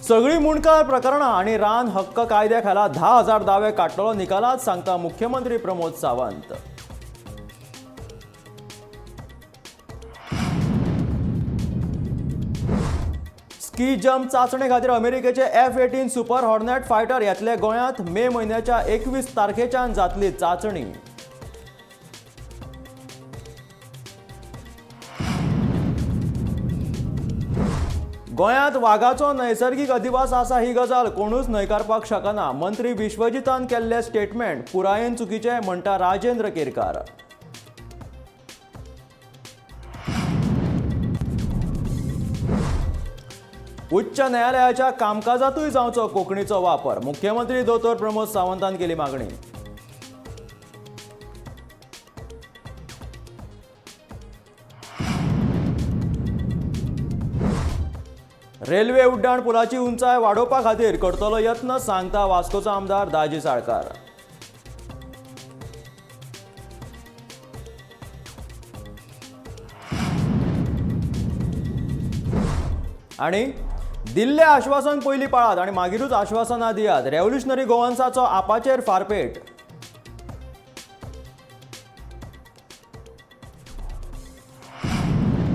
सगळी मुणकार प्रकरणां आणि रान हक्क कायद्या खाला 10,000 दावे काडटलो निकालात, सांगता मुख्यमंत्री प्रमोद सावंत. स्की जम्प चाचणे खातीर अमेरिकेचे F-18 सुपर हॉर्नेट फायटर येतले गोंयांत. मे म्हयन्याच्या 21 तारखेच्यान जातली चाचणी. गोंयांत वाघाचो नैसर्गिक अधिवास आसा ही गजाल कोणूच न्हयकारपाक शकना. मंत्री विश्वजितान केल्ले स्टेटमेंट पुरायेन चुकीचे, म्हणटा राजेंद्र केरकार. उच्च न्यायालयाच्या कामकाजातूय जावचो कोंकणीचो वापर. मुख्यमंत्री दोतोर प्रमोद सावंतान केली मागणी. रेल्वे उड्डाण पुलाची उंचाय वाडोवपा खातीर करतलो यत्न, सांगता वास्कोचो आमदार दाजी साळकार. आणि दिल्ले आश्वासन पयलीं पाळात आणि मागीरूच आश्वासनां दियात. रेव्होल्युशनरी गोवन्साचो आपाचेर फारपेट.